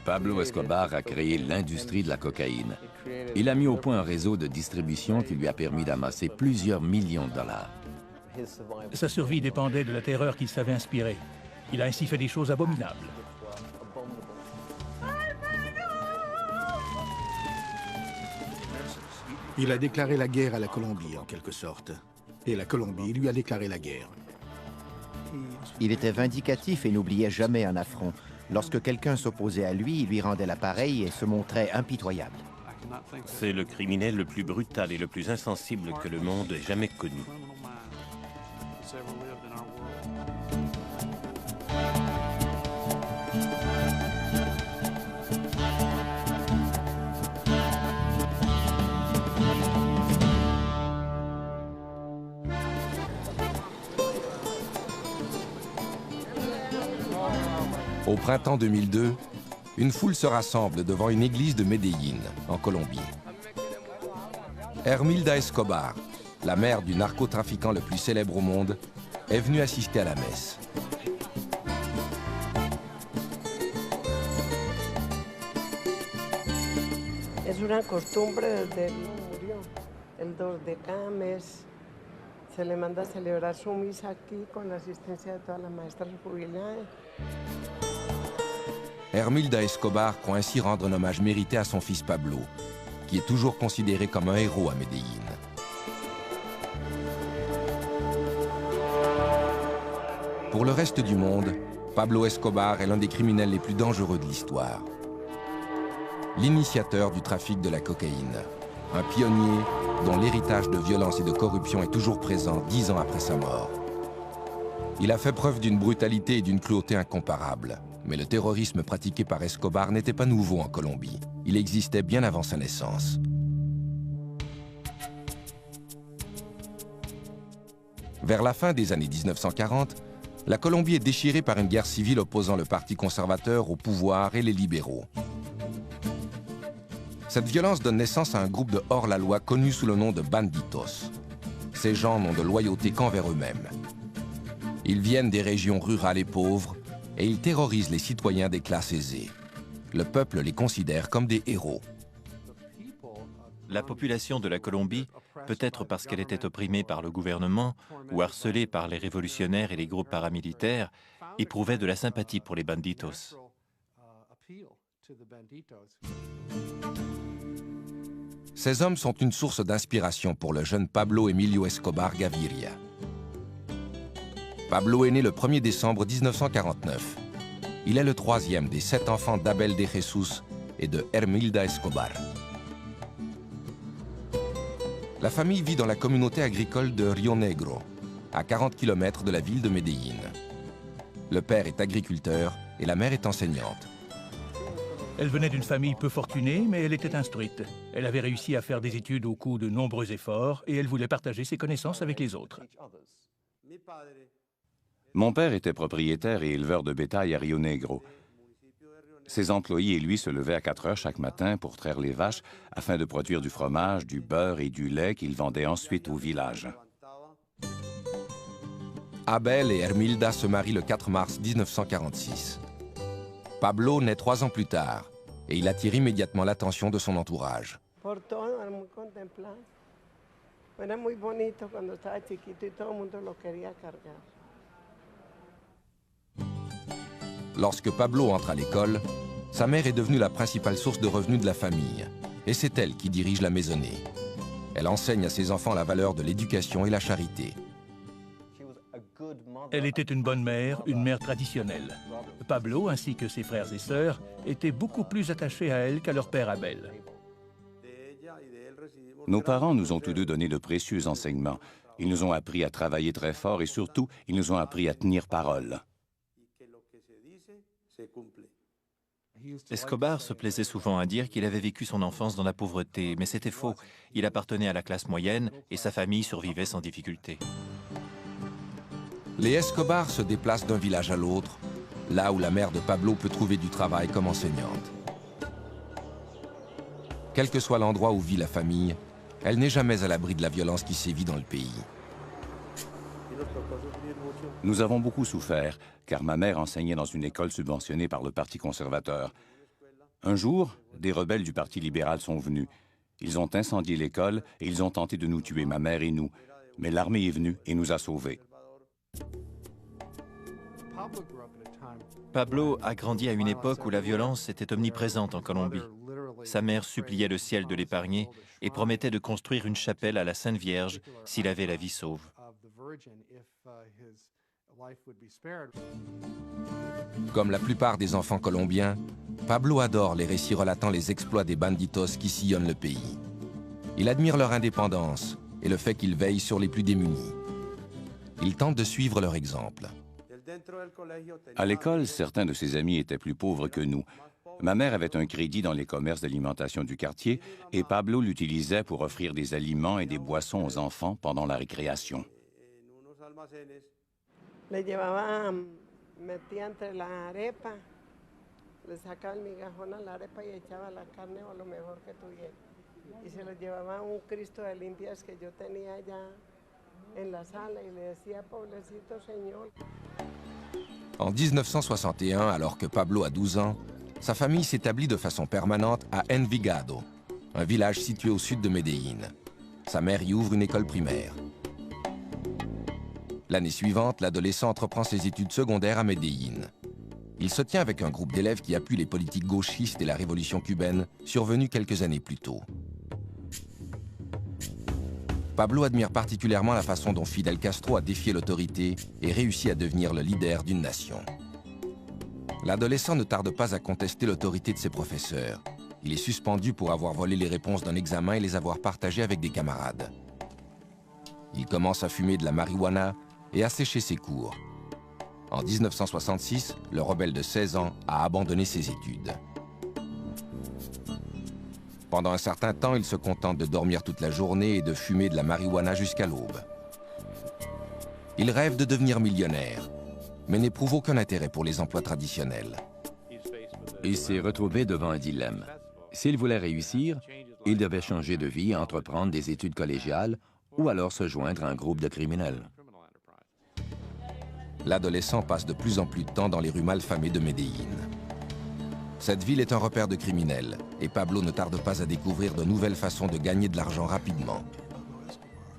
Pablo Escobar a créé l'industrie de la cocaïne. Il a mis au point un réseau de distribution qui lui a permis d'amasser plusieurs millions de dollars. Sa survie dépendait de la terreur qu'il savait inspirer. Il a ainsi fait des choses abominables. Il a déclaré la guerre à la Colombie, en quelque sorte. Et la Colombie lui a déclaré la guerre. Il était vindicatif et n'oubliait jamais un affront. Lorsque quelqu'un s'opposait à lui, il lui rendait l'appareil et se montrait impitoyable. C'est le criminel le plus brutal et le plus insensible que le monde ait jamais connu. Au printemps 2002, une foule se rassemble devant une église de Medellín, en Colombie. Hermilda Escobar, la mère du narcotrafiquant le plus célèbre au monde, est venue assister à la messe. Es una costumbre desde él murió. El 2 de cada mes se le manda a celebrar su misa aquí con la asistencia de todas las maestras jubiladas. Hermilda Escobar croit ainsi rendre un hommage mérité à son fils Pablo, qui est toujours considéré comme un héros à Medellín. Pour le reste du monde, Pablo Escobar est l'un des criminels les plus dangereux de l'histoire. L'initiateur du trafic de la cocaïne, un pionnier dont l'héritage de violence et de corruption est toujours présent 10 ans après sa mort. Il a fait preuve d'une brutalité et d'une cruauté incomparables. Mais le terrorisme pratiqué par Escobar n'était pas nouveau en Colombie. Il existait bien avant sa naissance. Vers la fin des années 1940, la Colombie est déchirée par une guerre civile opposant le Parti conservateur au pouvoir et les libéraux. Cette violence donne naissance à un groupe de hors-la-loi connu sous le nom de banditos. Ces gens n'ont de loyauté qu'envers eux-mêmes. Ils viennent des régions rurales et pauvres, et ils terrorisent les citoyens des classes aisées. Le peuple les considère comme des héros. La population de la Colombie, peut-être parce qu'elle était opprimée par le gouvernement ou harcelée par les révolutionnaires et les groupes paramilitaires, éprouvait de la sympathie pour les banditos. Ces hommes sont une source d'inspiration pour le jeune Pablo Emilio Escobar Gaviria. Pablo est né le 1er décembre 1949. Il est le 3e des 7 enfants d'Abel de Jesus et de Hermilda Escobar. La famille vit dans la communauté agricole de Rio Negro, à 40 km de la ville de Medellín. Le père est agriculteur et la mère est enseignante. Elle venait d'une famille peu fortunée, mais elle était instruite. Elle avait réussi à faire des études au coût de nombreux efforts et elle voulait partager ses connaissances avec les autres. Mon père était propriétaire et éleveur de bétail à Rio Negro. Ses employés et lui se levaient à 4 heures chaque matin pour traire les vaches afin de produire du fromage, du beurre et du lait qu'ils vendaient ensuite au village. Abel et Hermilda se marient le 4 mars 1946. Pablo naît 3 ans plus tard et il attire immédiatement l'attention de son entourage. Lorsque Pablo entre à l'école, sa mère est devenue la principale source de revenus de la famille. Et c'est elle qui dirige la maisonnée. Elle enseigne à ses enfants la valeur de l'éducation et la charité. Elle était une bonne mère, une mère traditionnelle. Pablo, ainsi que ses frères et sœurs, étaient beaucoup plus attachés à elle qu'à leur père Abel. Nos parents nous ont tous deux donné de précieux enseignements. Ils nous ont appris à travailler très fort et surtout, ils nous ont appris à tenir parole. Escobar se plaisait souvent à dire qu'il avait vécu son enfance dans la pauvreté, mais c'était faux. Il appartenait à la classe moyenne et sa famille survivait sans difficulté. Les Escobar se déplacent d'un village à l'autre, là où la mère de Pablo peut trouver du travail comme enseignante. Quel que soit l'endroit où vit la famille, elle n'est jamais à l'abri de la violence qui sévit dans le pays. Nous avons beaucoup souffert, car ma mère enseignait dans une école subventionnée par le Parti conservateur. Un jour, des rebelles du Parti libéral sont venus. Ils ont incendié l'école et ils ont tenté de nous tuer, ma mère et nous. Mais l'armée est venue et nous a sauvés. Pablo a grandi à une époque où la violence était omniprésente en Colombie. Sa mère suppliait le ciel de l'épargner et promettait de construire une chapelle à la Sainte Vierge s'il avait la vie sauve. Comme la plupart des enfants colombiens, Pablo adore les récits relatant les exploits des banditos qui sillonnent le pays. Il admire leur indépendance et le fait qu'ils veillent sur les plus démunis. Il tente de suivre leur exemple. À l'école, certains de ses amis étaient plus pauvres que nous. Ma mère avait un crédit dans les commerces d'alimentation du quartier et Pablo l'utilisait pour offrir des aliments et des boissons aux enfants pendant la récréation. Le llevaba, metía entre la arepa, le sacaba el migajón a la arepa y echaba la carne o lo mejor que tuviera. Y se lo llevaba a un Cristo de limpias que yo tenía allá en la sala y le decía, pobrecito señor. En 1961, alors que Pablo a 12 ans, sa famille s'établit de façon permanente à Envigado, un village situé au sud de Medellín. Sa mère y ouvre une école primaire. L'année suivante, l'adolescent entreprend ses études secondaires à Medellín. Il se tient avec un groupe d'élèves qui appuient les politiques gauchistes et la révolution cubaine, survenue quelques années plus tôt. Pablo admire particulièrement la façon dont Fidel Castro a défié l'autorité et réussi à devenir le leader d'une nation. L'adolescent ne tarde pas à contester l'autorité de ses professeurs. Il est suspendu pour avoir volé les réponses d'un examen et les avoir partagées avec des camarades. Il commence à fumer de la marijuana et à sécher ses cours. En 1966, le rebelle de 16 ans a abandonné ses études. Pendant un certain temps, il se contente de dormir toute la journée et de fumer de la marijuana jusqu'à l'aube. Il rêve de devenir millionnaire, mais n'éprouve aucun intérêt pour les emplois traditionnels. Il s'est retrouvé devant un dilemme. S'il voulait réussir, il devait changer de vie, entreprendre des études collégiales ou alors se joindre à un groupe de criminels. L'adolescent passe de plus en plus de temps dans les rues malfamées de Medellín. Cette ville est un repère de criminels et Pablo ne tarde pas à découvrir de nouvelles façons de gagner de l'argent rapidement.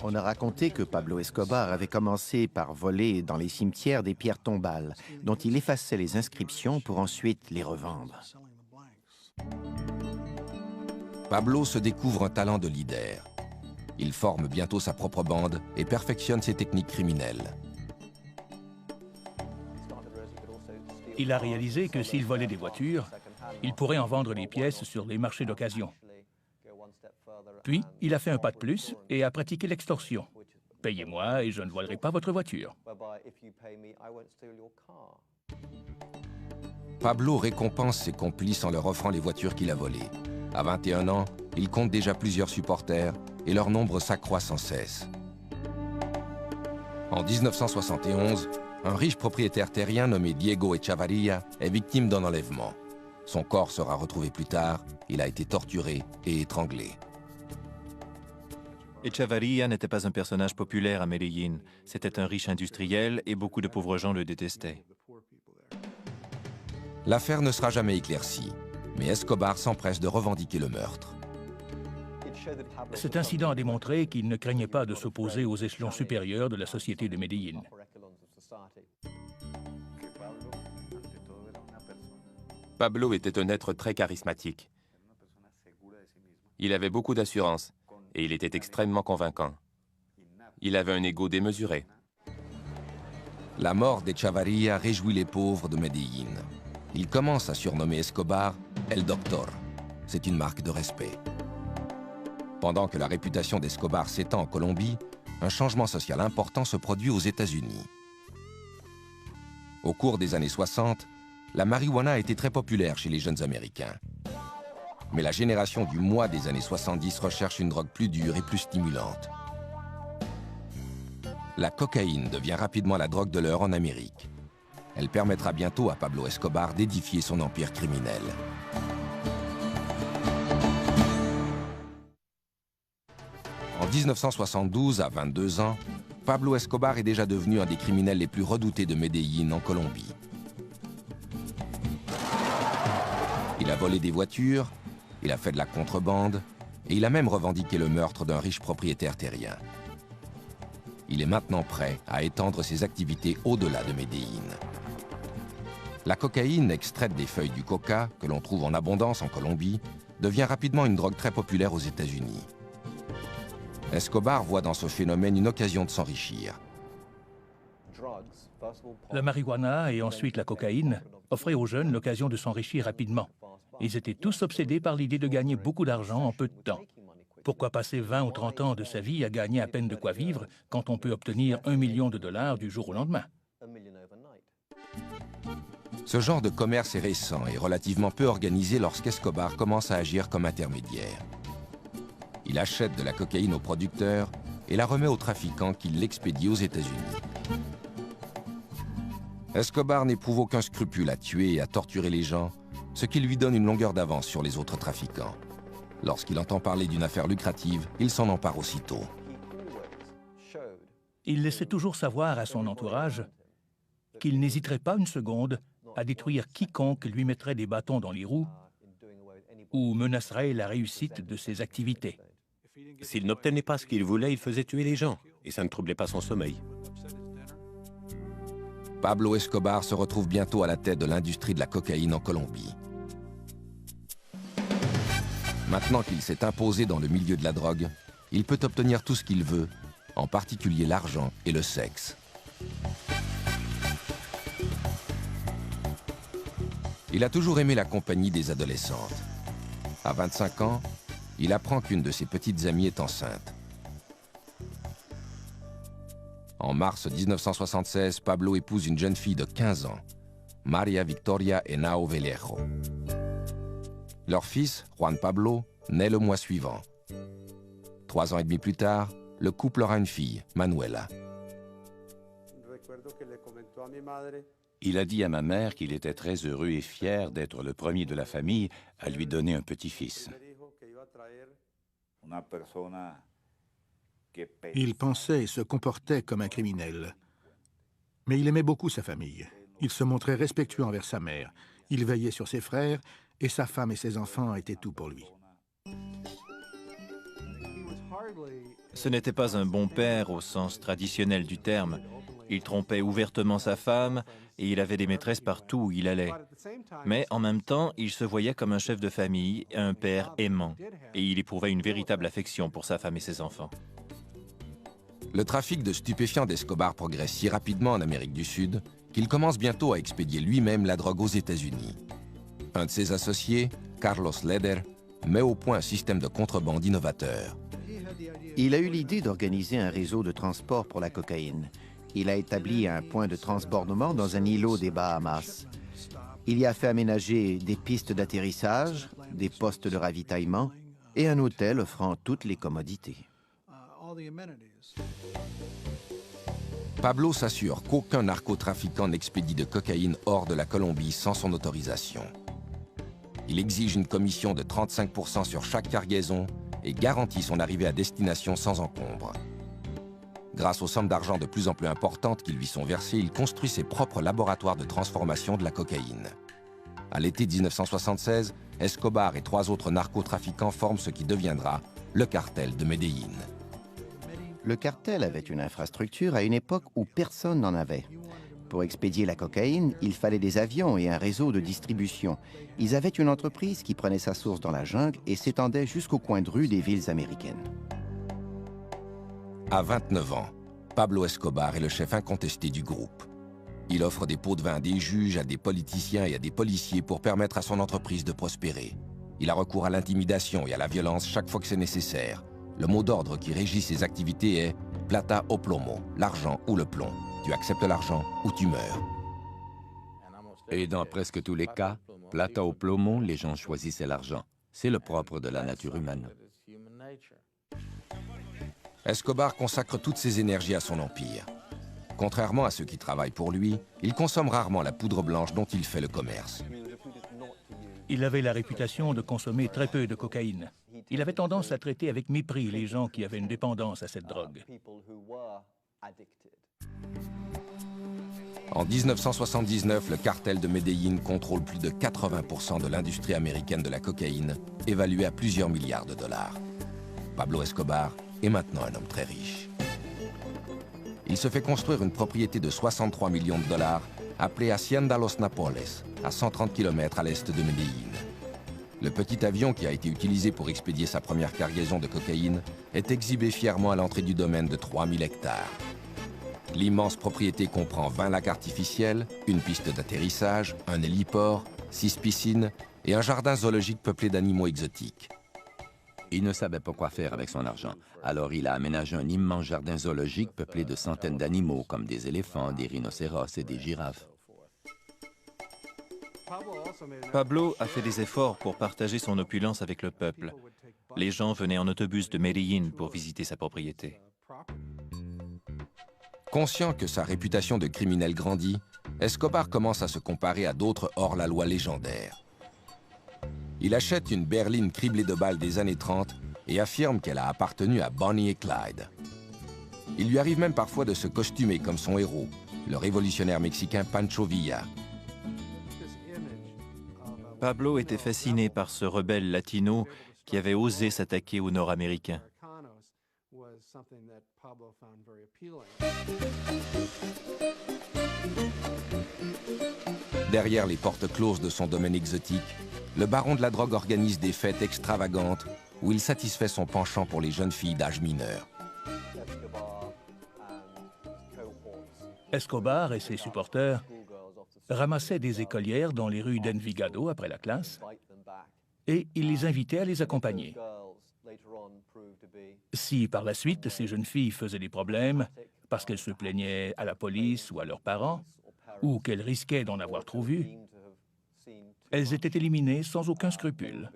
On a raconté que Pablo Escobar avait commencé par voler dans les cimetières des pierres tombales, dont il effaçait les inscriptions pour ensuite les revendre. Pablo se découvre un talent de leader. Il forme bientôt sa propre bande et perfectionne ses techniques criminelles. Il a réalisé que s'il volait des voitures, il pourrait en vendre les pièces sur les marchés d'occasion. Puis, il a fait un pas de plus et a pratiqué l'extorsion. Payez-moi et je ne volerai pas votre voiture. Pablo récompense ses complices en leur offrant les voitures qu'il a volées. À 21 ans, il compte déjà plusieurs supporters et leur nombre s'accroît sans cesse. En 1971, un riche propriétaire terrien nommé Diego Echavarria est victime d'un enlèvement. Son corps sera retrouvé plus tard, il a été torturé et étranglé. Echavarria n'était pas un personnage populaire à Medellín. C'était un riche industriel et beaucoup de pauvres gens le détestaient. L'affaire ne sera jamais éclaircie, mais Escobar s'empresse de revendiquer le meurtre. Cet incident a démontré qu'il ne craignait pas de s'opposer aux échelons supérieurs de la société de Medellín. Pablo était un être très charismatique. Il avait beaucoup d'assurance et il était extrêmement convaincant. Il avait un ego démesuré. La mort d'Echavarria réjouit les pauvres de Medellín. Il commence à surnommer Escobar El Doctor. C'est une marque de respect. Pendant que la réputation d'Escobar s'étend en Colombie, un changement social important se produit aux États-Unis. Au cours des années 60, la marijuana a été très populaire chez les jeunes Américains. Mais la génération du moi des années 70 recherche une drogue plus dure et plus stimulante. La cocaïne devient rapidement la drogue de l'heure en Amérique. Elle permettra bientôt à Pablo Escobar d'édifier son empire criminel. En 1972, à 22 ans, Pablo Escobar est déjà devenu un des criminels les plus redoutés de Medellín en Colombie. Il a volé des voitures, il a fait de la contrebande et il a même revendiqué le meurtre d'un riche propriétaire terrien. Il est maintenant prêt à étendre ses activités au-delà de Medellín. La cocaïne, extraite des feuilles du coca, que l'on trouve en abondance en Colombie, devient rapidement une drogue très populaire aux États-Unis. Escobar voit dans ce phénomène une occasion de s'enrichir. La marijuana et ensuite la cocaïne offraient aux jeunes l'occasion de s'enrichir rapidement. Ils étaient tous obsédés par l'idée de gagner beaucoup d'argent en peu de temps. Pourquoi passer 20 ou 30 ans de sa vie à gagner à peine de quoi vivre quand on peut obtenir $1 million du jour au lendemain? Ce genre de commerce est récent et relativement peu organisé lorsqu'Escobar commence à agir comme intermédiaire. Il achète de la cocaïne aux producteurs et la remet aux trafiquants qui l'expédient aux États-Unis. Escobar n'éprouve aucun scrupule à tuer et à torturer les gens, ce qui lui donne une longueur d'avance sur les autres trafiquants. Lorsqu'il entend parler d'une affaire lucrative, il s'en empare aussitôt. Il laissait toujours savoir à son entourage qu'il n'hésiterait pas une seconde à détruire quiconque lui mettrait des bâtons dans les roues ou menacerait la réussite de ses activités. S'il n'obtenait pas ce qu'il voulait, il faisait tuer les gens, et ça ne troublait pas son sommeil. Pablo Escobar se retrouve bientôt à la tête de l'industrie de la cocaïne en Colombie. Maintenant qu'il s'est imposé dans le milieu de la drogue, il peut obtenir tout ce qu'il veut, en particulier l'argent et le sexe. Il a toujours aimé la compagnie des adolescentes. À 25 ans, il apprend qu'une de ses petites amies est enceinte. En mars 1976, Pablo épouse une jeune fille de 15 ans, María Victoria Henao Vallejo. Leur fils, Juan Pablo, naît le mois suivant. 3 ans et demi plus tard, le couple aura une fille, Manuela. Il a dit à ma mère qu'il était très heureux et fier d'être le premier de la famille à lui donner un petit-fils. Il pensait et se comportait comme un criminel. Mais il aimait beaucoup sa famille. Il se montrait respectueux envers sa mère. Il veillait sur ses frères et sa femme et ses enfants étaient tout pour lui. Ce n'était pas un bon père au sens traditionnel du terme. Il trompait ouvertement sa femme et il avait des maîtresses partout où il allait. Mais en même temps, il se voyait comme un chef de famille, un père aimant. Et il éprouvait une véritable affection pour sa femme et ses enfants. Le trafic de stupéfiants d'Escobar progresse si rapidement en Amérique du Sud qu'il commence bientôt à expédier lui-même la drogue aux États-Unis. Un de ses associés, Carlos Leder, met au point un système de contrebande innovateur. Il a eu l'idée d'organiser un réseau de transport pour la cocaïne. Il a établi un point de transbordement dans un îlot des Bahamas. Il y a fait aménager des pistes d'atterrissage, des postes de ravitaillement et un hôtel offrant toutes les commodités. Pablo s'assure qu'aucun narcotrafiquant n'expédie de cocaïne hors de la Colombie sans son autorisation. Il exige une commission de 35% sur chaque cargaison et garantit son arrivée à destination sans encombre. Grâce aux sommes d'argent de plus en plus importantes qui lui sont versées, il construit ses propres laboratoires de transformation de la cocaïne. À l'été 1976, Escobar et 3 autres narcotrafiquants forment ce qui deviendra le cartel de Medellín. Le cartel avait une infrastructure à une époque où personne n'en avait. Pour expédier la cocaïne, il fallait des avions et un réseau de distribution. Ils avaient une entreprise qui prenait sa source dans la jungle et s'étendait jusqu'au coin de rue des villes américaines. À 29 ans, Pablo Escobar est le chef incontesté du groupe. Il offre des pots de vin à des juges, à des politiciens et à des policiers pour permettre à son entreprise de prospérer. Il a recours à l'intimidation et à la violence chaque fois que c'est nécessaire. Le mot d'ordre qui régit ses activités est « plata o plomo », l'argent ou le plomb. Tu acceptes l'argent ou tu meurs. Et dans presque tous les cas, plata au plomo, les gens choisissaient l'argent. C'est le propre de la nature humaine. Escobar consacre toutes ses énergies à son empire. Contrairement à ceux qui travaillent pour lui, il consomme rarement la poudre blanche dont il fait le commerce. Il avait la réputation de consommer très peu de cocaïne. Il avait tendance à traiter avec mépris les gens qui avaient une dépendance à cette drogue. En 1979, le cartel de Medellín contrôle plus de 80% de l'industrie américaine de la cocaïne, évaluée à plusieurs milliards de dollars. Pablo Escobar est maintenant un homme très riche. Il se fait construire une propriété de 63 millions de dollars, appelée Hacienda Los Napoles, à 130 km à l'est de Medellín. Le petit avion qui a été utilisé pour expédier sa première cargaison de cocaïne est exhibé fièrement à l'entrée du domaine de 3000 hectares. L'immense propriété comprend 20 lacs artificiels, une piste d'atterrissage, un héliport, 6 piscines et un jardin zoologique peuplé d'animaux exotiques. Il ne savait pas quoi faire avec son argent, alors il a aménagé un immense jardin zoologique peuplé de centaines d'animaux comme des éléphants, des rhinocéros et des girafes. Pablo a fait des efforts pour partager son opulence avec le peuple. Les gens venaient en autobus de Medellín pour visiter sa propriété. Conscient que sa réputation de criminel grandit, Escobar commence à se comparer à d'autres hors-la-loi légendaires. Il achète une berline criblée de balles des années 30 et affirme qu'elle a appartenu à Bonnie et Clyde. Il lui arrive même parfois de se costumer comme son héros, le révolutionnaire mexicain Pancho Villa. Pablo était fasciné par ce rebelle latino qui avait osé s'attaquer aux Nord-Américains. Derrière les portes closes de son domaine exotique, le baron de la drogue organise des fêtes extravagantes où il satisfait son penchant pour les jeunes filles d'âge mineur. Escobar et ses supporters ramassaient des écolières dans les rues d'Envigado après la classe et il les invitait à les accompagner. Si par la suite ces jeunes filles faisaient des problèmes parce qu'elles se plaignaient à la police ou à leurs parents, ou qu'elles risquaient d'en avoir trop vu, elles étaient éliminées sans aucun scrupule.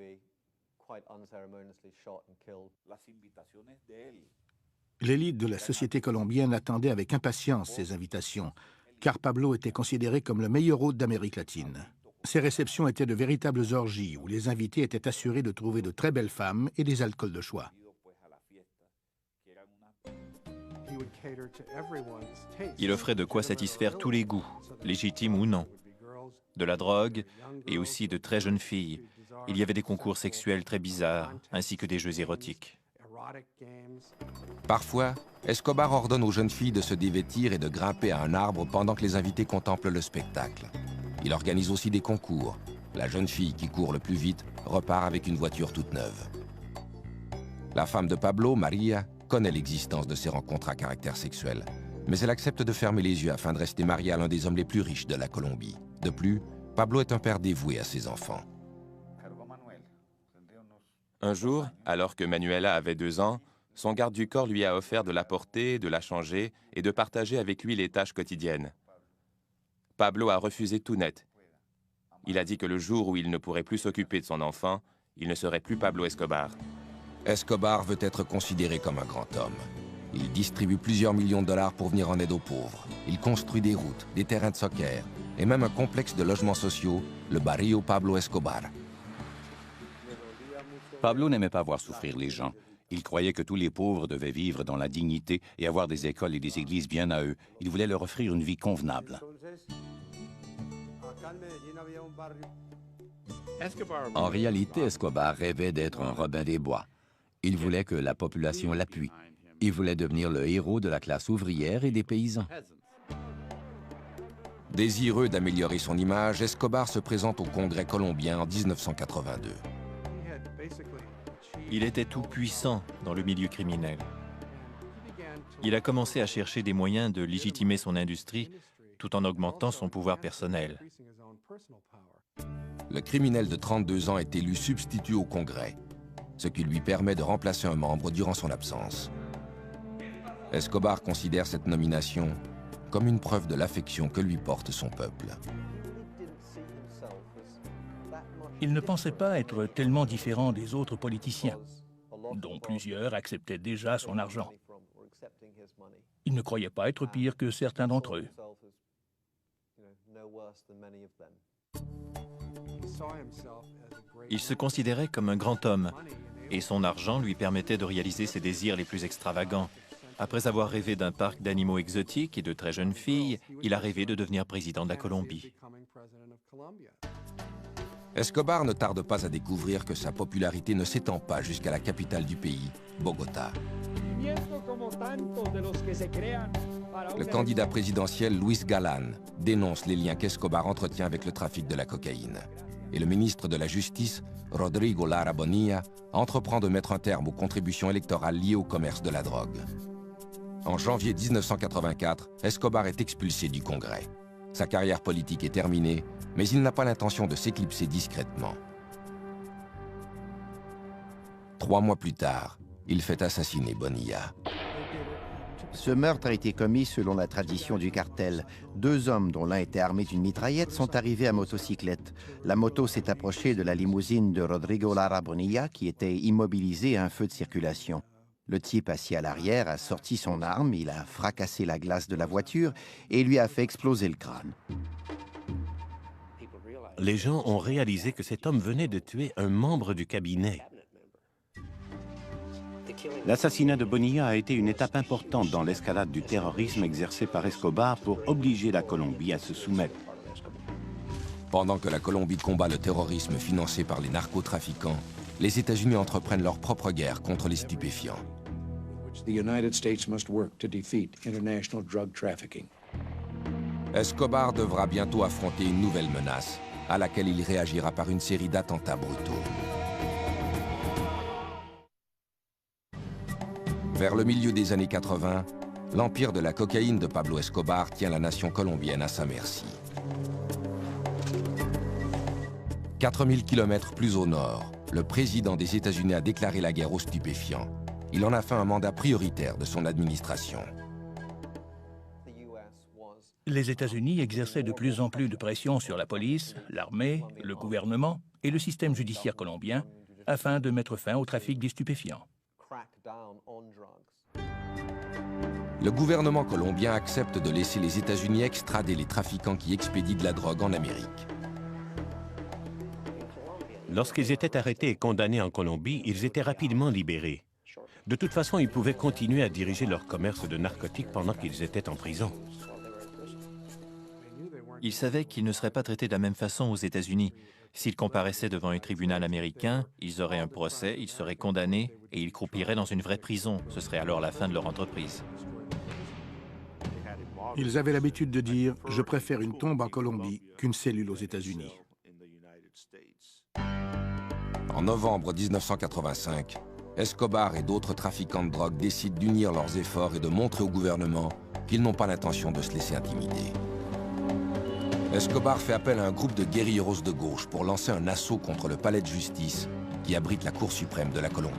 L'élite de la société colombienne attendait avec impatience ces invitations, car Pablo était considéré comme le meilleur hôte d'Amérique latine. Ces réceptions étaient de véritables orgies où les invités étaient assurés de trouver de très belles femmes et des alcools de choix. Il offrait de quoi satisfaire tous les goûts, légitimes ou non. De la drogue et aussi de très jeunes filles. Il y avait des concours sexuels très bizarres, ainsi que des jeux érotiques. Parfois, Escobar ordonne aux jeunes filles de se dévêtir et de grimper à un arbre pendant que les invités contemplent le spectacle. Il organise aussi des concours. La jeune fille qui court le plus vite repart avec une voiture toute neuve. La femme de Pablo, Maria, connaît l'existence de ces rencontres à caractère sexuel, mais elle accepte de fermer les yeux afin de rester mariée à l'un des hommes les plus riches de la Colombie. De plus, Pablo est un père dévoué à ses enfants. Un jour, alors que Manuela avait 2 ans, son garde du corps lui a offert de la porter, de la changer et de partager avec lui les tâches quotidiennes. Pablo a refusé tout net. Il a dit que le jour où il ne pourrait plus s'occuper de son enfant, il ne serait plus Pablo Escobar. Escobar veut être considéré comme un grand homme. Il distribue plusieurs millions de dollars pour venir en aide aux pauvres. Il construit des routes, des terrains de soccer et même un complexe de logements sociaux, le Barrio Pablo Escobar. Pablo n'aimait pas voir souffrir les gens. Il croyait que tous les pauvres devaient vivre dans la dignité et avoir des écoles et des églises bien à eux. Il voulait leur offrir une vie convenable. En réalité, Escobar rêvait d'être un Robin des Bois. Il voulait que la population l'appuie. Il voulait devenir le héros de la classe ouvrière et des paysans. Désireux d'améliorer son image, Escobar se présente au Congrès colombien en 1982. Il était tout puissant dans le milieu criminel. Il a commencé à chercher des moyens de légitimer son industrie tout en augmentant son pouvoir personnel. Le criminel de 32 ans est élu substitut au Congrès, ce qui lui permet de remplacer un membre durant son absence. Escobar considère cette nomination comme une preuve de l'affection que lui porte son peuple. Il ne pensait pas être tellement différent des autres politiciens, dont plusieurs acceptaient déjà son argent. Il ne croyait pas être pire que certains d'entre eux. Il se considérait comme un grand homme, et son argent lui permettait de réaliser ses désirs les plus extravagants. Après avoir rêvé d'un parc d'animaux exotiques et de très jeunes filles, il a rêvé de devenir président de la Colombie. Escobar ne tarde pas à découvrir que sa popularité ne s'étend pas jusqu'à la capitale du pays, Bogota. Le candidat présidentiel Luis Galán dénonce les liens qu'Escobar entretient avec le trafic de la cocaïne. Et le ministre de la Justice, Rodrigo Lara Bonilla, entreprend de mettre un terme aux contributions électorales liées au commerce de la drogue. En janvier 1984, Escobar est expulsé du Congrès. Sa carrière politique est terminée, mais il n'a pas l'intention de s'éclipser discrètement. 3 mois plus tard, il fait assassiner Bonilla. Ce meurtre a été commis selon la tradition du cartel. 2 hommes, dont l'un était armé d'une mitraillette, sont arrivés à motocyclette. La moto s'est approchée de la limousine de Rodrigo Lara Bonilla, qui était immobilisé à un feu de circulation. Le type assis à l'arrière a sorti son arme, il a fracassé la glace de la voiture et lui a fait exploser le crâne. Les gens ont réalisé que cet homme venait de tuer un membre du cabinet. L'assassinat de Bonilla a été une étape importante dans l'escalade du terrorisme exercé par Escobar pour obliger la Colombie à se soumettre. Pendant que la Colombie combat le terrorisme financé par les narcotrafiquants, les États-Unis entreprennent leur propre guerre contre les stupéfiants. Escobar devra bientôt affronter une nouvelle menace, à laquelle il réagira par une série d'attentats brutaux. Vers le milieu des années 80, l'empire de la cocaïne de Pablo Escobar tient la nation colombienne à sa merci. 4000 km plus au nord, le président des États-Unis a déclaré la guerre aux stupéfiants. Il en a fait un mandat prioritaire de son administration. Les États-Unis exerçaient de plus en plus de pression sur la police, l'armée, le gouvernement et le système judiciaire colombien afin de mettre fin au trafic des stupéfiants. Le gouvernement colombien accepte de laisser les États-Unis extrader les trafiquants qui expédient de la drogue en Amérique. Lorsqu'ils étaient arrêtés et condamnés en Colombie, ils étaient rapidement libérés. De toute façon, ils pouvaient continuer à diriger leur commerce de narcotiques pendant qu'ils étaient en prison. Ils savaient qu'ils ne seraient pas traités de la même façon aux États-Unis. S'ils comparaissaient devant un tribunal américain, ils auraient un procès, ils seraient condamnés et ils croupiraient dans une vraie prison. Ce serait alors la fin de leur entreprise. Ils avaient l'habitude de dire « Je préfère une tombe en Colombie qu'une cellule aux États-Unis ». En novembre 1985, Escobar et d'autres trafiquants de drogue décident d'unir leurs efforts et de montrer au gouvernement qu'ils n'ont pas l'intention de se laisser intimider. Escobar fait appel à un groupe de guérilleros de gauche pour lancer un assaut contre le palais de justice qui abrite la Cour suprême de la Colombie.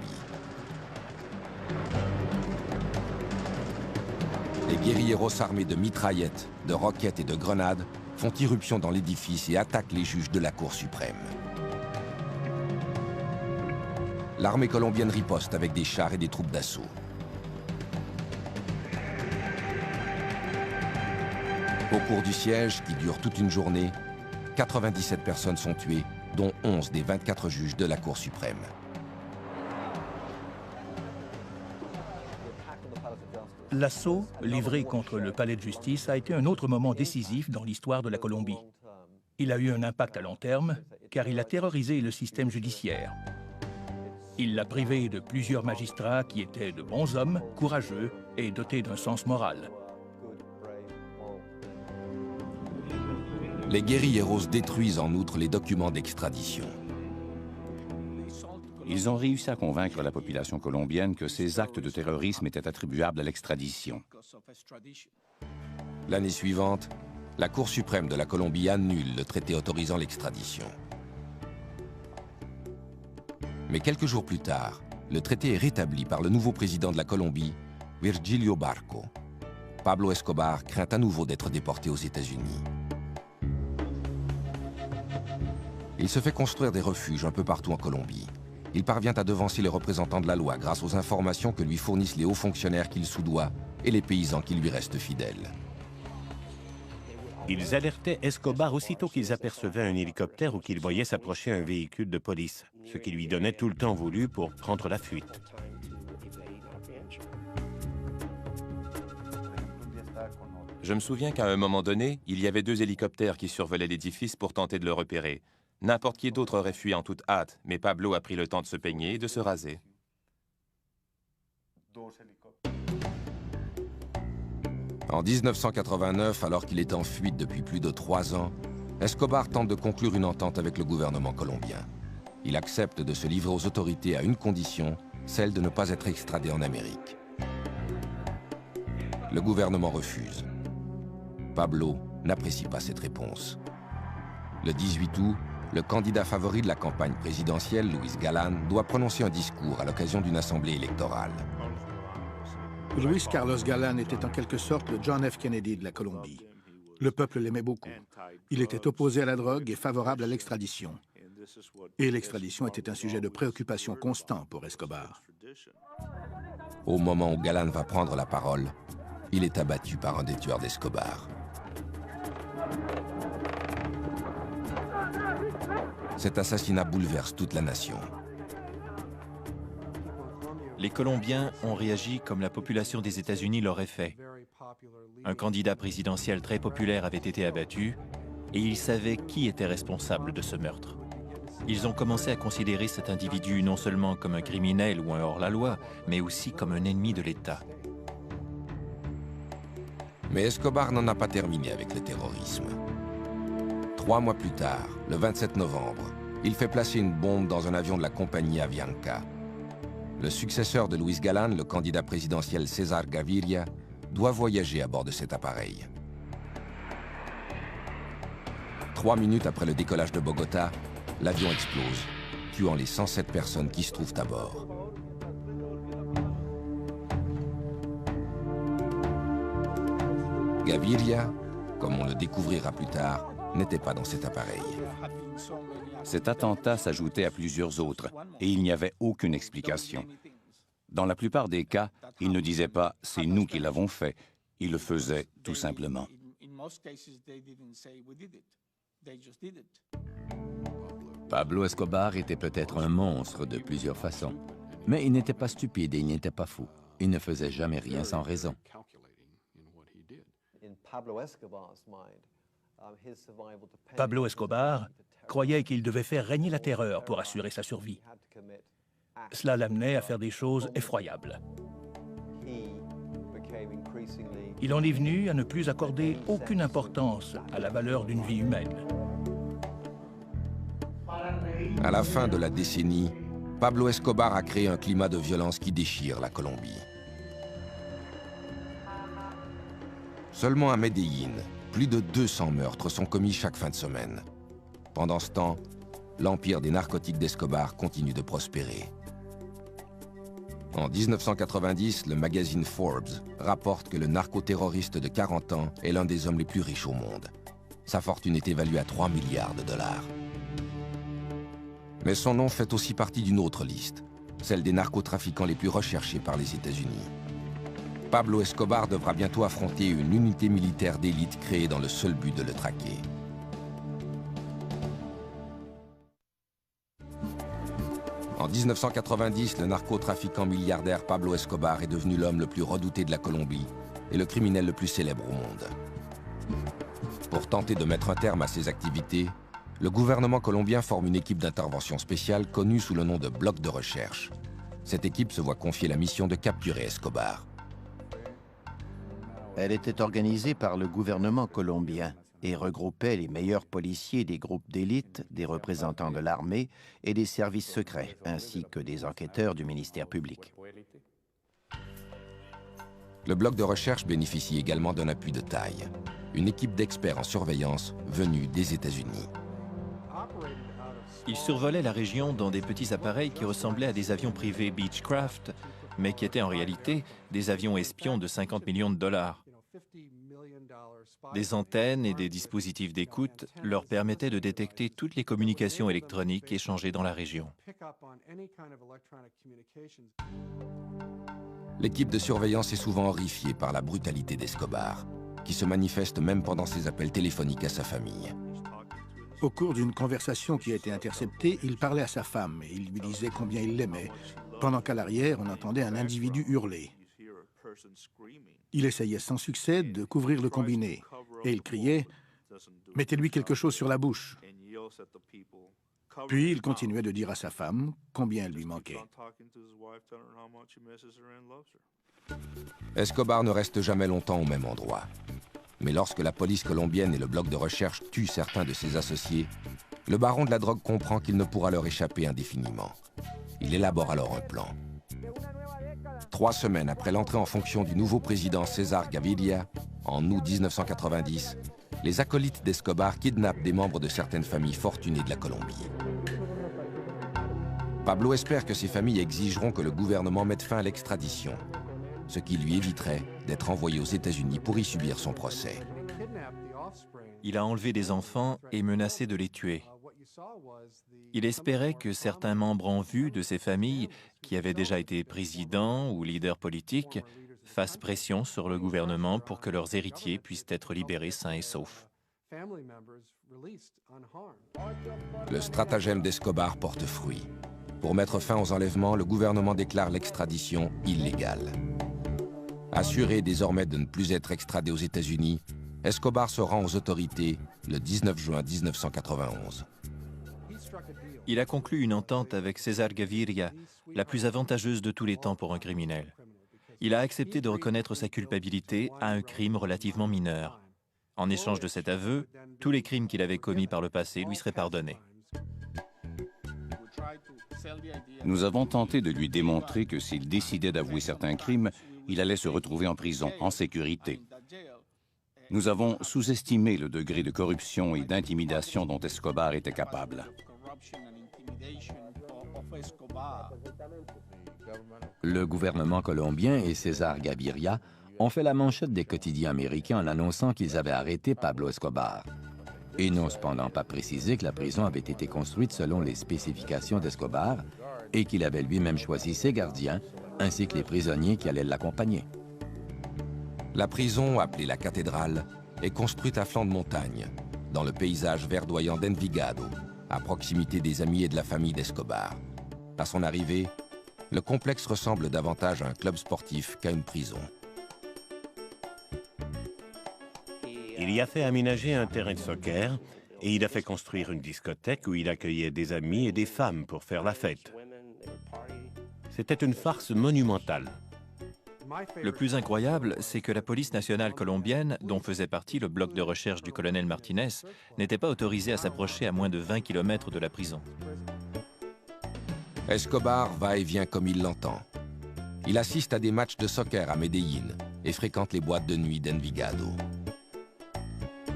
Les guérilleros armés de mitraillettes, de roquettes et de grenades font irruption dans l'édifice et attaquent les juges de la Cour suprême. L'armée colombienne riposte avec des chars et des troupes d'assaut. Au cours du siège, qui dure toute une journée, 97 personnes sont tuées, dont 11 des 24 juges de la Cour suprême. L'assaut livré contre le palais de justice a été un autre moment décisif dans l'histoire de la Colombie. Il a eu un impact à long terme, car il a terrorisé le système judiciaire. Il l'a privé de plusieurs magistrats qui étaient de bons hommes, courageux et dotés d'un sens moral. Les guérilleros détruisent en outre les documents d'extradition. Ils ont réussi à convaincre la population colombienne que ces actes de terrorisme étaient attribuables à l'extradition. L'année suivante, la Cour suprême de la Colombie annule le traité autorisant l'extradition. Mais quelques jours plus tard, le traité est rétabli par le nouveau président de la Colombie, Virgilio Barco. Pablo Escobar craint à nouveau d'être déporté aux États-Unis. Il se fait construire des refuges un peu partout en Colombie. Il parvient à devancer les représentants de la loi grâce aux informations que lui fournissent les hauts fonctionnaires qu'il soudoie et les paysans qui lui restent fidèles. Ils alertaient Escobar aussitôt qu'ils apercevaient un hélicoptère ou qu'ils voyaient s'approcher un véhicule de police, ce qui lui donnait tout le temps voulu pour prendre la fuite. Je me souviens qu'à un moment donné, il y avait 2 hélicoptères qui survolaient l'édifice pour tenter de le repérer. N'importe qui d'autre aurait fui en toute hâte, mais Pablo a pris le temps de se peigner et de se raser. En 1989, alors qu'il est en fuite depuis plus de 3 ans, Escobar tente de conclure une entente avec le gouvernement colombien. Il accepte de se livrer aux autorités à une condition, celle de ne pas être extradé en Amérique. Le gouvernement refuse. Pablo n'apprécie pas cette réponse. Le 18 août, le candidat favori de la campagne présidentielle, Luis Galán, doit prononcer un discours à l'occasion d'une assemblée électorale. Luis Carlos Galán était en quelque sorte le John F. Kennedy de la Colombie. Le peuple l'aimait beaucoup. Il était opposé à la drogue et favorable à l'extradition. Et l'extradition était un sujet de préoccupation constant pour Escobar. Au moment où Galán va prendre la parole, il est abattu par un des tueurs d'Escobar. Cet assassinat bouleverse toute la nation. Les Colombiens ont réagi comme la population des États-Unis l'aurait fait. Un candidat présidentiel très populaire avait été abattu et ils savaient qui était responsable de ce meurtre. Ils ont commencé à considérer cet individu non seulement comme un criminel ou un hors-la-loi, mais aussi comme un ennemi de l'État. Mais Escobar n'en a pas terminé avec le terrorisme. 3 mois plus tard, le 27 novembre, il fait placer une bombe dans un avion de la compagnie Avianca. Le successeur de Luis Galán, le candidat présidentiel César Gaviria, doit voyager à bord de cet appareil. 3 minutes après le décollage de Bogota, l'avion explose, tuant les 107 personnes qui se trouvent à bord. Gaviria, comme on le découvrira plus tard, n'était pas dans cet appareil. Cet attentat s'ajoutait à plusieurs autres et il n'y avait aucune explication. Dans la plupart des cas, il ne disait pas « c'est nous qui l'avons fait », il le faisait tout simplement. Pablo Escobar était peut-être un monstre de plusieurs façons, mais il n'était pas stupide et il n'était pas fou. Il ne faisait jamais rien sans raison. Pablo Escobar croyait qu'il devait faire régner la terreur pour assurer sa survie. Cela l'amenait à faire des choses effroyables. Il en est venu à ne plus accorder aucune importance à la valeur d'une vie humaine. À la fin de la décennie, Pablo Escobar a créé un climat de violence qui déchire la Colombie. Seulement à Medellín, plus de 200 meurtres sont commis chaque fin de semaine. Pendant ce temps, l'empire des narcotiques d'Escobar continue de prospérer. En 1990, le magazine Forbes rapporte que le narcoterroriste de 40 ans est l'un des hommes les plus riches au monde. Sa fortune est évaluée à 3 milliards de dollars. Mais son nom fait aussi partie d'une autre liste, celle des narcotrafiquants les plus recherchés par les États-Unis. Pablo Escobar devra bientôt affronter une unité militaire d'élite créée dans le seul but de le traquer. En 1990, le narcotrafiquant milliardaire Pablo Escobar est devenu l'homme le plus redouté de la Colombie et le criminel le plus célèbre au monde. Pour tenter de mettre un terme à ses activités, le gouvernement colombien forme une équipe d'intervention spéciale connue sous le nom de Bloc de recherche. Cette équipe se voit confier la mission de capturer Escobar. Elle était organisée par le gouvernement colombien et regroupait les meilleurs policiers des groupes d'élite, des représentants de l'armée et des services secrets, ainsi que des enquêteurs du ministère public. Le bloc de recherche bénéficie également d'un appui de taille, une équipe d'experts en surveillance venue des États-Unis. Ils survolaient la région dans des petits appareils qui ressemblaient à des avions privés Beechcraft, mais qui étaient en réalité des avions espions de 50 millions de dollars. Des antennes et des dispositifs d'écoute leur permettaient de détecter toutes les communications électroniques échangées dans la région. L'équipe de surveillance est souvent horrifiée par la brutalité d'Escobar, qui se manifeste même pendant ses appels téléphoniques à sa famille. Au cours d'une conversation qui a été interceptée, il parlait à sa femme et il lui disait combien il l'aimait, pendant qu'à l'arrière, on entendait un individu hurler. Il essayait sans succès de couvrir le combiné, et il criait « Mettez-lui quelque chose sur la bouche ». Puis il continuait de dire à sa femme combien elle lui manquait. Escobar ne reste jamais longtemps au même endroit. Mais lorsque la police colombienne et le bloc de recherche tuent certains de ses associés, le baron de la drogue comprend qu'il ne pourra leur échapper indéfiniment. Il élabore alors un plan. 3 semaines après l'entrée en fonction du nouveau président César Gaviria, en août 1990, les acolytes d'Escobar kidnappent des membres de certaines familles fortunées de la Colombie. Pablo espère que ces familles exigeront que le gouvernement mette fin à l'extradition, ce qui lui éviterait d'être envoyé aux États-Unis pour y subir son procès. Il a enlevé des enfants et menacé de les tuer. Il espérait que certains membres en vue de ces familles, qui avaient déjà été présidents ou leaders politiques, fassent pression sur le gouvernement pour que leurs héritiers puissent être libérés sains et saufs. Le stratagème d'Escobar porte fruit. Pour mettre fin aux enlèvements, le gouvernement déclare l'extradition illégale. Assuré désormais de ne plus être extradé aux États-Unis, Escobar se rend aux autorités le 19 juin 1991. Il a conclu une entente avec César Gaviria, la plus avantageuse de tous les temps pour un criminel. Il a accepté de reconnaître sa culpabilité à un crime relativement mineur. En échange de cet aveu, tous les crimes qu'il avait commis par le passé lui seraient pardonnés. Nous avons tenté de lui démontrer que s'il décidait d'avouer certains crimes, il allait se retrouver en prison, en sécurité. Nous avons sous-estimé le degré de corruption et d'intimidation dont Escobar était capable. Le gouvernement colombien et César Gaviria ont fait la manchette des quotidiens américains en annonçant qu'ils avaient arrêté Pablo Escobar. Ils n'ont cependant pas précisé que la prison avait été construite selon les spécifications d'Escobar et qu'il avait lui-même choisi ses gardiens ainsi que les prisonniers qui allaient l'accompagner. La prison, appelée la cathédrale, est construite à flanc de montagne, dans le paysage verdoyant d'Envigado, à proximité des amis et de la famille d'Escobar. À son arrivée, le complexe ressemble davantage à un club sportif qu'à une prison. Il y a fait aménager un terrain de soccer et il a fait construire une discothèque où il accueillait des amis et des femmes pour faire la fête. C'était une farce monumentale. Le plus incroyable, c'est que la police nationale colombienne, dont faisait partie le bloc de recherche du colonel Martinez, n'était pas autorisée à s'approcher à moins de 20 km de la prison. Escobar va et vient comme il l'entend. Il assiste à des matchs de soccer à Medellín et fréquente les boîtes de nuit d'Envigado.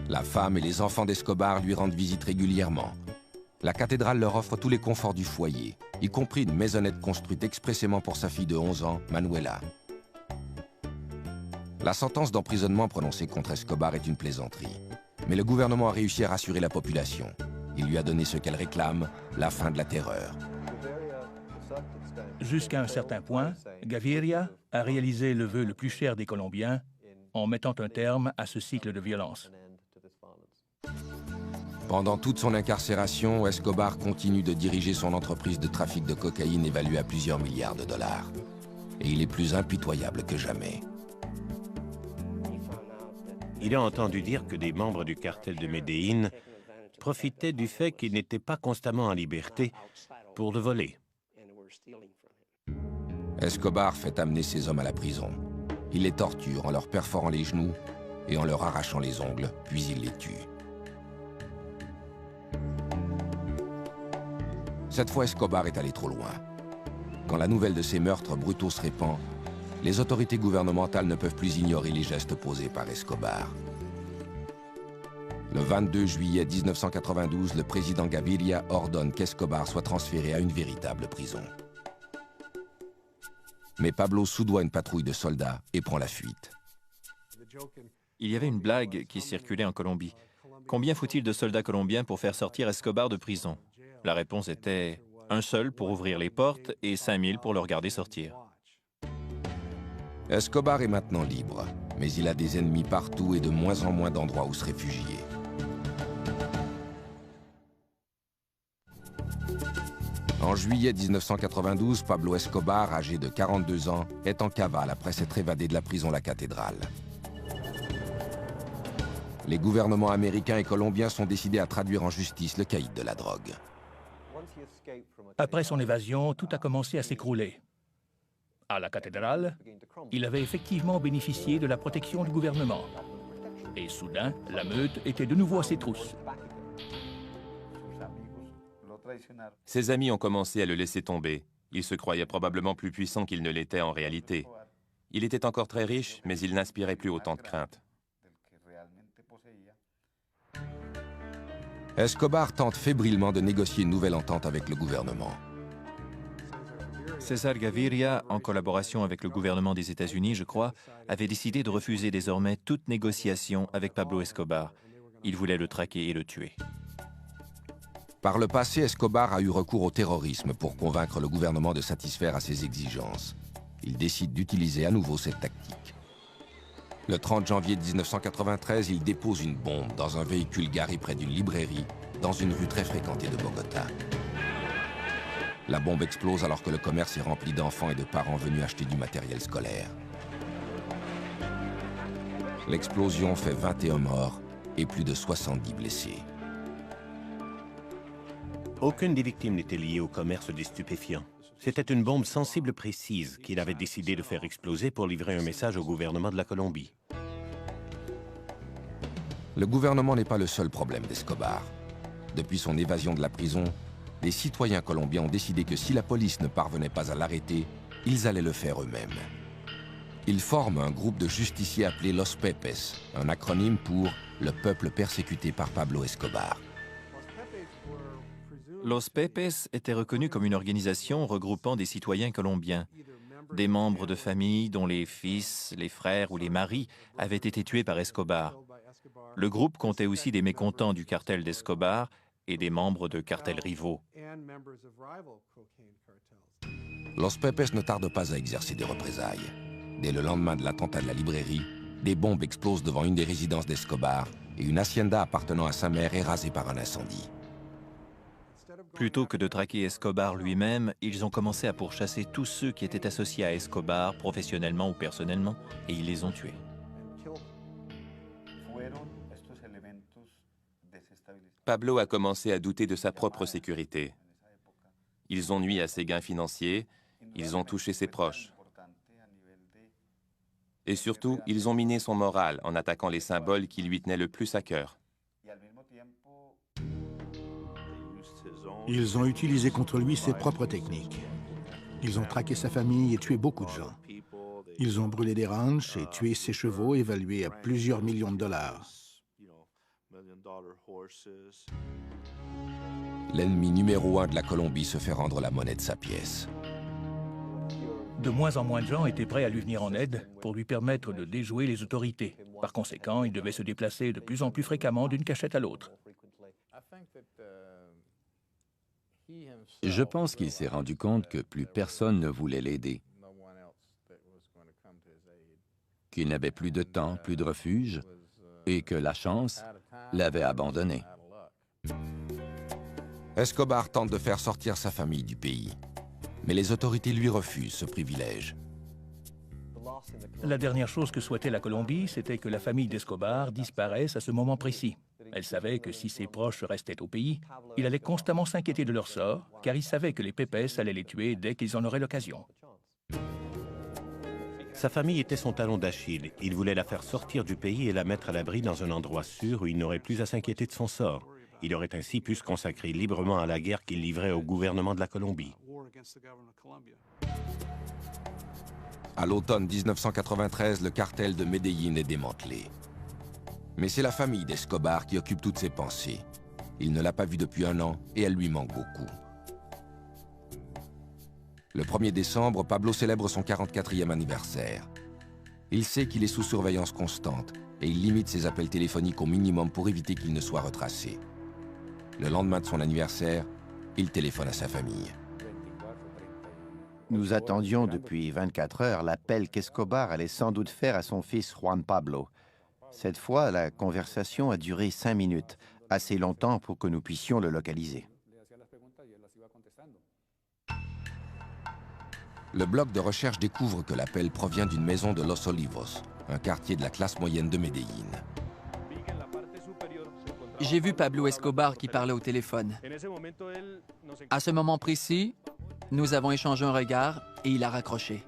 La femme et les enfants d'Escobar lui rendent visite régulièrement. La cathédrale leur offre tous les conforts du foyer, y compris une maisonnette construite expressément pour sa fille de 11 ans, Manuela. La sentence d'emprisonnement prononcée contre Escobar est une plaisanterie. Mais le gouvernement a réussi à rassurer la population. Il lui a donné ce qu'elle réclame, la fin de la terreur. Jusqu'à un certain point, Gaviria a réalisé le vœu le plus cher des Colombiens en mettant un terme à ce cycle de violence. Pendant toute son incarcération, Escobar continue de diriger son entreprise de trafic de cocaïne évaluée à plusieurs milliards de dollars. Et il est plus impitoyable que jamais. Il a entendu dire que des membres du cartel de Medellín profitaient du fait qu'il n'était pas constamment en liberté pour le voler. Escobar fait amener ses hommes à la prison. Il les torture en leur perforant les genoux et en leur arrachant les ongles, puis il les tue. Cette fois, Escobar est allé trop loin. Quand la nouvelle de ces meurtres brutaux se répand, les autorités gouvernementales ne peuvent plus ignorer les gestes posés par Escobar. Le 22 juillet 1992, le président Gaviria ordonne qu'Escobar soit transféré à une véritable prison. Mais Pablo soudoie une patrouille de soldats et prend la fuite. Il y avait une blague qui circulait en Colombie. Combien faut-il de soldats colombiens pour faire sortir Escobar de prison? La réponse était un seul pour ouvrir les portes et 5000 pour le regarder sortir. Escobar est maintenant libre, mais il a des ennemis partout et de moins en moins d'endroits où se réfugier. En juillet 1992, Pablo Escobar, âgé de 42 ans, est en cavale après s'être évadé de la prison La Cathédrale. Les gouvernements américains et colombiens sont décidés à traduire en justice le caïd de la drogue. Après son évasion, tout a commencé à s'écrouler. À la cathédrale, il avait effectivement bénéficié de la protection du gouvernement. Et soudain, la meute était de nouveau à ses trousses. Ses amis ont commencé à le laisser tomber. Il se croyait probablement plus puissant qu'il ne l'était en réalité. Il était encore très riche, mais il n'inspirait plus autant de crainte. Escobar tente fébrilement de négocier une nouvelle entente avec le gouvernement. César Gaviria, en collaboration avec le gouvernement des États-Unis, je crois, avait décidé de refuser désormais toute négociation avec Pablo Escobar. Il voulait le traquer et le tuer. Par le passé, Escobar a eu recours au terrorisme pour convaincre le gouvernement de satisfaire à ses exigences. Il décide d'utiliser à nouveau cette tactique. Le 30 janvier 1993, il dépose une bombe dans un véhicule garé près d'une librairie, dans une rue très fréquentée de Bogota. La bombe explose alors que le commerce est rempli d'enfants et de parents venus acheter du matériel scolaire. L'explosion fait 21 morts et plus de 70 blessés. Aucune des victimes n'était liée au commerce des stupéfiants. C'était une bombe sensible précise qu'il avait décidé de faire exploser pour livrer un message au gouvernement de la Colombie. Le gouvernement n'est pas le seul problème d'Escobar. Depuis son évasion de la prison, les citoyens colombiens ont décidé que si la police ne parvenait pas à l'arrêter, ils allaient le faire eux-mêmes. Ils forment un groupe de justiciers appelé Los Pepes, un acronyme pour « Le peuple persécuté par Pablo Escobar ». Los Pepes était reconnu comme une organisation regroupant des citoyens colombiens, des membres de familles dont les fils, les frères ou les maris avaient été tués par Escobar. Le groupe comptait aussi des mécontents du cartel d'Escobar et des membres de cartels rivaux. Los Pepes ne tarde pas à exercer des représailles. Dès le lendemain de l'attentat de la librairie, des bombes explosent devant une des résidences d'Escobar et une hacienda appartenant à sa mère est rasée par un incendie. Plutôt que de traquer Escobar lui-même, ils ont commencé à pourchasser tous ceux qui étaient associés à Escobar, professionnellement ou personnellement, et ils les ont tués. Pablo a commencé à douter de sa propre sécurité. Ils ont nui à ses gains financiers, ils ont touché ses proches. Et surtout, ils ont miné son moral en attaquant les symboles qui lui tenaient le plus à cœur. Ils ont utilisé contre lui ses propres techniques. Ils ont traqué sa famille et tué beaucoup de gens. Ils ont brûlé des ranchs et tué ses chevaux évalués à plusieurs millions de dollars. L'ennemi numéro 1 de la Colombie se fait rendre la monnaie de sa pièce. De moins en moins de gens étaient prêts à lui venir en aide pour lui permettre de déjouer les autorités. Par conséquent, il devait se déplacer de plus en plus fréquemment d'une cachette à l'autre. Je pense qu'il s'est rendu compte que plus personne ne voulait l'aider, qu'il n'avait plus de temps, plus de refuge, et que la chance l'avait abandonné. Escobar tente de faire sortir sa famille du pays, mais les autorités lui refusent ce privilège. La dernière chose que souhaitait la Colombie, c'était que la famille d'Escobar disparaisse à ce moment précis. Elle savait que si ses proches restaient au pays, il allait constamment s'inquiéter de leur sort, car il savait que les Pepes allaient les tuer dès qu'ils en auraient l'occasion. Sa famille était son talon d'Achille. Il voulait la faire sortir du pays et la mettre à l'abri dans un endroit sûr où il n'aurait plus à s'inquiéter de son sort. Il aurait ainsi pu se consacrer librement à la guerre qu'il livrait au gouvernement de la Colombie. À l'automne 1993, le cartel de Medellín est démantelé. Mais c'est la famille d'Escobar qui occupe toutes ses pensées. Il ne l'a pas vue depuis 1 an et elle lui manque beaucoup. Le 1er décembre, Pablo célèbre son 44e anniversaire. Il sait qu'il est sous surveillance constante et il limite ses appels téléphoniques au minimum pour éviter qu'il ne soit retracé. Le lendemain de son anniversaire, il téléphone à sa famille. Nous attendions depuis 24 heures l'appel qu'Escobar allait sans doute faire à son fils Juan Pablo. Cette fois, la conversation a duré 5 minutes, assez longtemps pour que nous puissions le localiser. Le bloc de recherche découvre que l'appel provient d'une maison de Los Olivos, un quartier de la classe moyenne de Medellín. J'ai vu Pablo Escobar qui parlait au téléphone. À ce moment précis, nous avons échangé un regard et il a raccroché.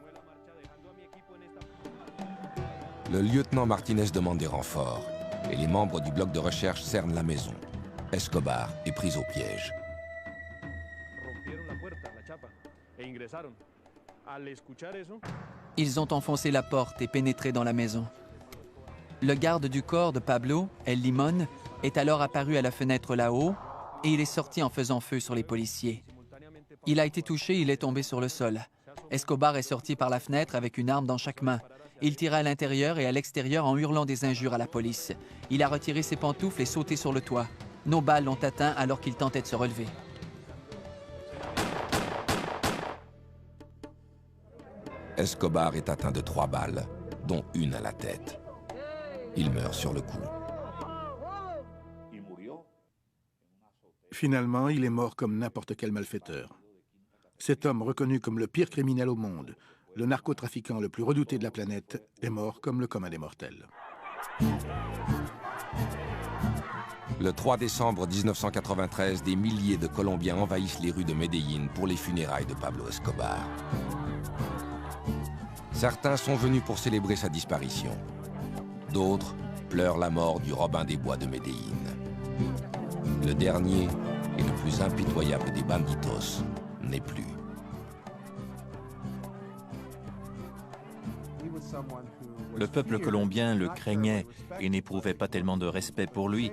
Le lieutenant Martinez demande des renforts et les membres du bloc de recherche cernent la maison. Escobar est pris au piège. Ils ont enfoncé la porte et pénétré dans la maison. Le garde du corps de Pablo, El Limón, est alors apparu à la fenêtre là-haut et il est sorti en faisant feu sur les policiers. Il a été touché, il est tombé sur le sol. Escobar est sorti par la fenêtre avec une arme dans chaque main. Il tira à l'intérieur et à l'extérieur en hurlant des injures à la police. Il a retiré ses pantoufles et sauté sur le toit. Nos balles l'ont atteint alors qu'il tentait de se relever. Escobar est atteint de 3 balles, dont une à la tête. Il meurt sur le coup. Finalement, il est mort comme n'importe quel malfaiteur. Cet homme, reconnu comme le pire criminel au monde, le narcotrafiquant le plus redouté de la planète, est mort comme le commun des mortels. Le 3 décembre 1993, des milliers de Colombiens envahissent les rues de Medellín pour les funérailles de Pablo Escobar. Certains sont venus pour célébrer sa disparition. D'autres pleurent la mort du Robin des Bois de Medellín. Le dernier et le plus impitoyable des banditos n'est plus. Le peuple colombien le craignait et n'éprouvait pas tellement de respect pour lui,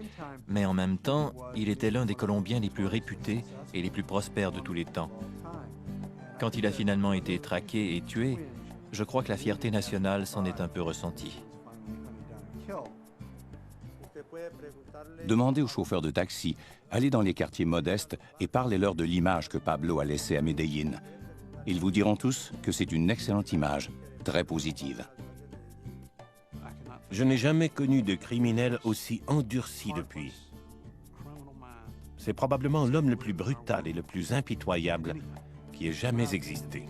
mais en même temps, il était l'un des Colombiens les plus réputés et les plus prospères de tous les temps. Quand il a finalement été traqué et tué, je crois que la fierté nationale s'en est un peu ressentie. Demandez aux chauffeurs de taxi, allez dans les quartiers modestes et parlez-leur de l'image que Pablo a laissée à Medellín. Ils vous diront tous que c'est une excellente image, très positive. Je n'ai jamais connu de criminel aussi endurci depuis. C'est probablement l'homme le plus brutal et le plus impitoyable qui ait jamais existé.